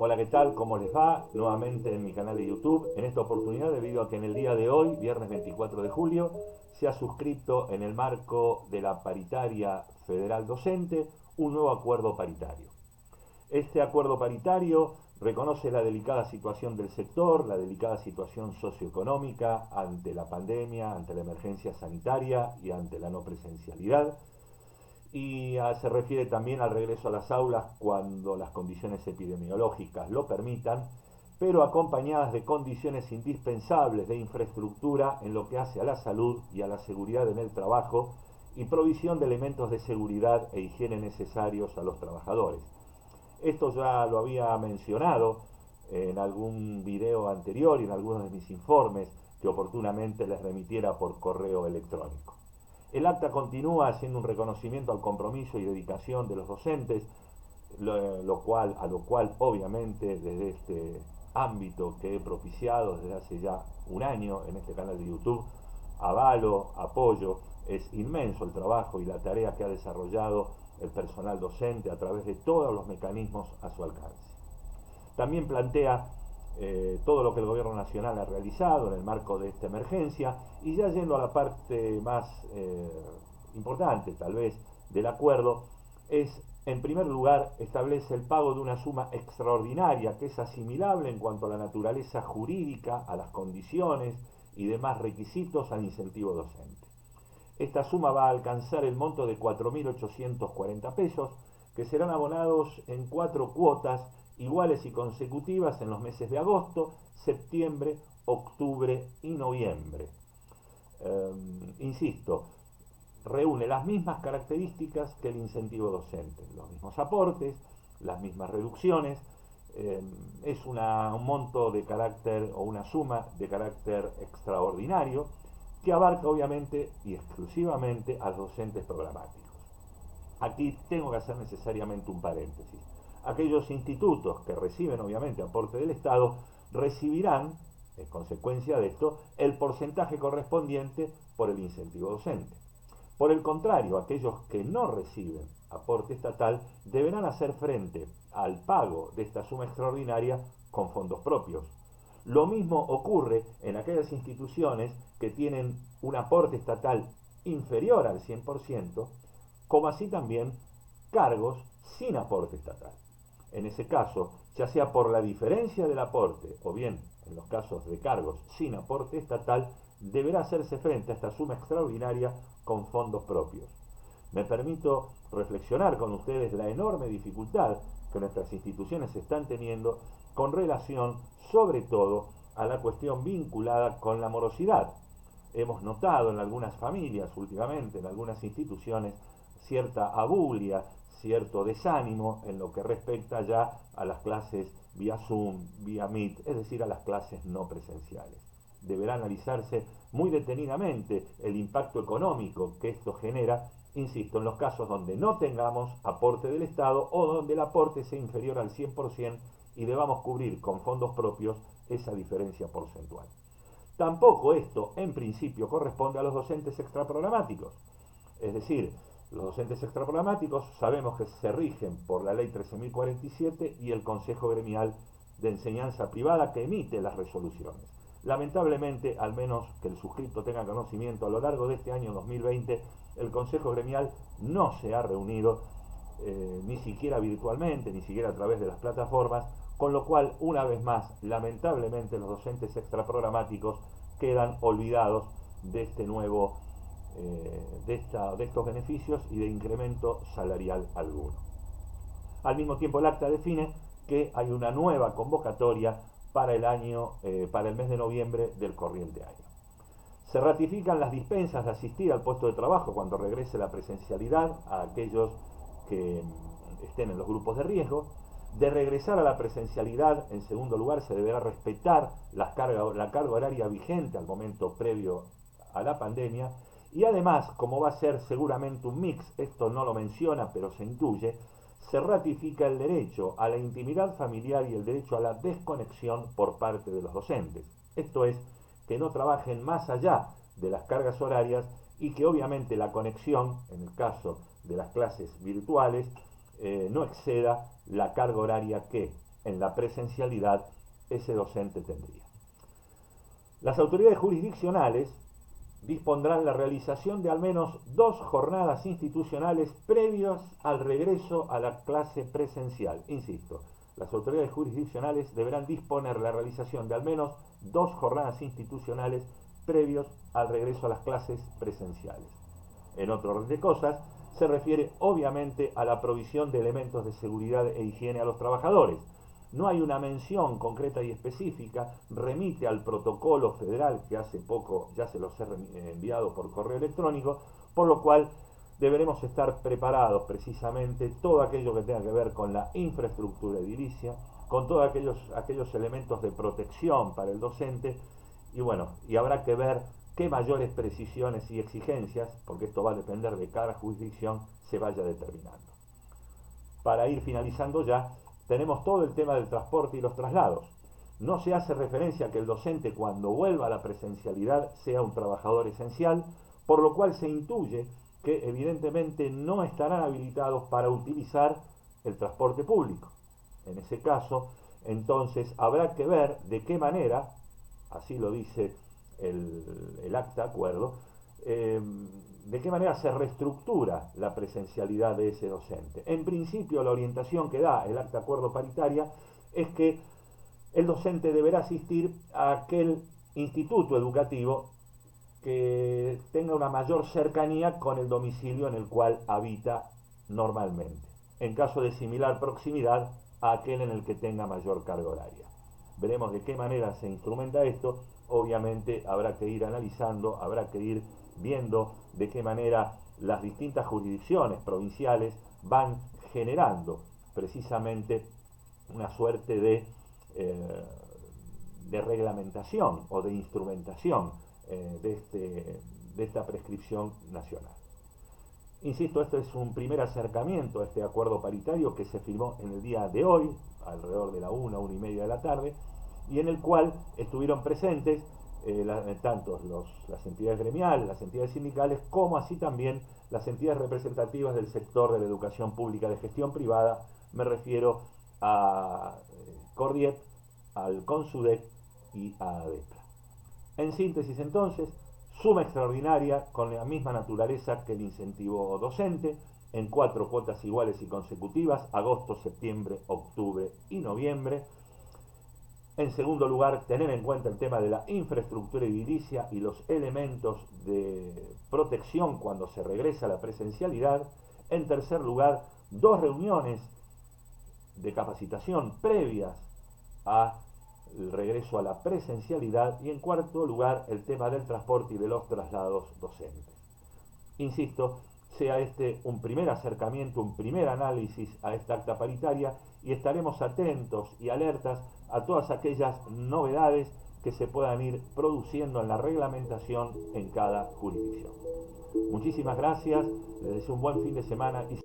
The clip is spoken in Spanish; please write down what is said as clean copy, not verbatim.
Hola, ¿qué tal? ¿Cómo les va? Nuevamente en mi canal de YouTube. En esta oportunidad, debido a que en el día de hoy, viernes 24 de julio, se ha suscrito en el marco de la paritaria federal docente un nuevo acuerdo paritario. Este acuerdo paritario reconoce la delicada situación del sector, la delicada situación socioeconómica ante la pandemia, ante la emergencia sanitaria y ante la no presencialidad, y se refiere también al regreso a las aulas cuando las condiciones epidemiológicas lo permitan, pero acompañadas de condiciones indispensables de infraestructura en lo que hace a la salud y a la seguridad en el trabajo y provisión de elementos de seguridad e higiene necesarios a los trabajadores. Esto ya lo había mencionado en algún video anterior y en algunos de mis informes que oportunamente les remitiera por correo electrónico. El acta continúa haciendo un reconocimiento al compromiso y dedicación de los docentes, a lo cual obviamente desde este ámbito que he propiciado desde hace ya un año en este canal de YouTube, avalo, apoyo. Es inmenso el trabajo y la tarea que ha desarrollado el personal docente a través de todos los mecanismos a su alcance. También plantea todo lo que el gobierno nacional ha realizado en el marco de esta emergencia, y ya yendo a la parte más importante tal vez del acuerdo, es en primer lugar establece el pago de una suma extraordinaria que es asimilable en cuanto a la naturaleza jurídica, a las condiciones y demás requisitos al incentivo docente. Esta suma va a alcanzar el monto de 4.840 pesos, que serán abonados en 4 cuotas iguales y consecutivas en los meses de agosto, septiembre, octubre y noviembre. Insisto, reúne las mismas características que el incentivo docente, los mismos aportes, las mismas reducciones. Es un monto de carácter o una suma de carácter extraordinario que abarca obviamente y exclusivamente a los docentes programáticos. Aquí tengo que hacer necesariamente un paréntesis. Aquellos institutos que reciben obviamente aporte del Estado recibirán, en consecuencia de esto, el porcentaje correspondiente por el incentivo docente. Por el contrario, aquellos que no reciben aporte estatal deberán hacer frente al pago de esta suma extraordinaria con fondos propios. Lo mismo ocurre en aquellas instituciones que tienen un aporte estatal inferior al 100%, como así también cargos sin aporte estatal. En ese caso, ya sea por la diferencia del aporte o bien en los casos de cargos sin aporte estatal, deberá hacerse frente a esta suma extraordinaria con fondos propios. Me permito reflexionar con ustedes la enorme dificultad que nuestras instituciones están teniendo con relación sobre todo a la cuestión vinculada con la morosidad. Hemos notado en algunas familias últimamente, en algunas instituciones, cierta abulia, cierto desánimo en lo que respecta ya a las clases vía Zoom, vía Meet, es decir, a las clases no presenciales. Deberá analizarse muy detenidamente el impacto económico que esto genera, insisto, en los casos donde no tengamos aporte del Estado o donde el aporte sea inferior al 100% y debamos cubrir con fondos propios esa diferencia porcentual. Tampoco esto, en principio, corresponde a los docentes extraprogramáticos. Es decir, los docentes extraprogramáticos sabemos que se rigen por la ley 13.047 y el Consejo Gremial de Enseñanza Privada que emite las resoluciones. Lamentablemente, al menos que el suscripto tenga conocimiento, a lo largo de este año 2020, el Consejo Gremial no se ha reunido, ni siquiera virtualmente, ni siquiera a través de las plataformas, con lo cual, una vez más, lamentablemente, los docentes extraprogramáticos quedan olvidados de este nuevo de estos beneficios y de incremento salarial alguno. Al mismo tiempo, el acta define que hay una nueva convocatoria para el mes de noviembre del corriente año. Se ratifican las dispensas de asistir al puesto de trabajo cuando regrese la presencialidad a aquellos que estén en los grupos de riesgo. De regresar a la presencialidad, en segundo lugar, se deberá respetar la carga horaria vigente al momento previo a la pandemia. Y además, como va a ser seguramente un mix, esto no lo menciona pero se intuye, se ratifica el derecho a la intimidad familiar y el derecho a la desconexión por parte de los docentes. Esto es, que no trabajen más allá de las cargas horarias y que obviamente la conexión, en el caso de las clases virtuales, no exceda la carga horaria que en la presencialidad ese docente tendría. Las autoridades jurisdiccionales dispondrán la realización de al menos 2 jornadas institucionales previas al regreso a la clase presencial. Insisto, las autoridades jurisdiccionales deberán disponer la realización de al menos 2 jornadas institucionales previos al regreso a las clases presenciales. En otro orden de cosas, se refiere obviamente a la provisión de elementos de seguridad e higiene a los trabajadores. No hay una mención concreta y específica, remite al protocolo federal que hace poco ya se los he enviado por correo electrónico, por lo cual deberemos estar preparados precisamente todo aquello que tenga que ver con la infraestructura edilicia, con todos aquellos elementos de protección para el docente, y bueno, y habrá que ver qué mayores precisiones y exigencias, porque esto va a depender de cada jurisdicción, se vaya determinando. Para ir finalizando ya, tenemos todo el tema del transporte y los traslados. No se hace referencia a que el docente, cuando vuelva a la presencialidad, sea un trabajador esencial, por lo cual se intuye que evidentemente no estarán habilitados para utilizar el transporte público. En ese caso, entonces habrá que ver de qué manera, así lo dice el acta de acuerdo, de qué manera se reestructura la presencialidad de ese docente. En principio, la orientación que da el acta de acuerdo paritaria es que el docente deberá asistir a aquel instituto educativo que tenga una mayor cercanía con el domicilio en el cual habita normalmente, en caso de similar proximidad a aquel en el que tenga mayor carga horaria. Veremos de qué manera se instrumenta esto. Obviamente habrá que ir analizando, habrá que ir viendo de qué manera las distintas jurisdicciones provinciales van generando precisamente una suerte de reglamentación o de instrumentación de esta prescripción nacional. Insisto, esto es un primer acercamiento a este acuerdo paritario que se firmó en el día de hoy, alrededor de la 1:30 de la tarde, y en el cual estuvieron presentes tanto las entidades gremiales, las entidades sindicales, como así también las entidades representativas del sector de la educación pública de gestión privada. Me refiero a Cordiep, al CONSUDEC y a ADEPLA. En síntesis, entonces, suma extraordinaria con la misma naturaleza que el incentivo docente, en 4 cuotas iguales y consecutivas, agosto, septiembre, octubre y noviembre. En segundo lugar, tener en cuenta el tema de la infraestructura edilicia y los elementos de protección cuando se regresa a la presencialidad. En tercer lugar, 2 reuniones de capacitación previas al regreso a la presencialidad. Y en cuarto lugar, el tema del transporte y de los traslados docentes. Insisto, sea este un primer acercamiento, un primer análisis a esta acta paritaria, y estaremos atentos y alertas a todas aquellas novedades que se puedan ir produciendo en la reglamentación en cada jurisdicción. Muchísimas gracias, les deseo un buen fin de semana y